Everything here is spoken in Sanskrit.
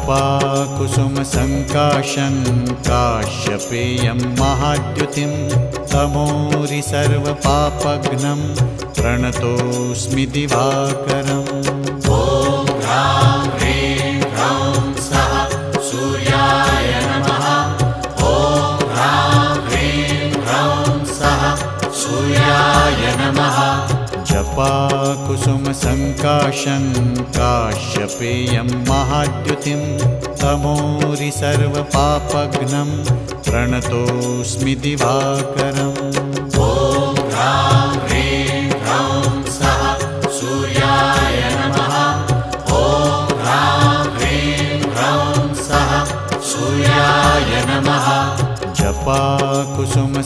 जपाकुसुमसङ्काशं काश्यपेयं महाद्युतिं तमोरि सर्वपापघ्नं प्रणतोऽस्मि दिवाकरम्। ॐ ह्रां ह्रीं ह्रौं सः सूर्याय नमः। ॐ ह्रां ह्रीं ह्रौं सः सूर्याय नमः। जपाकुसुमसङ्काशं काश्यपेयं महाद्युतिं तमोरि सर्वपापघ्नं प्रणतोऽस्मि दिवाकरम्। ॐ ह्रां ह्रीं ह्रौं सः सूर्याय नमः। ॐ ह्रां ह्रीं ह्रौं सः सूर्याय नमः। जपाकुसुमसङ्काशं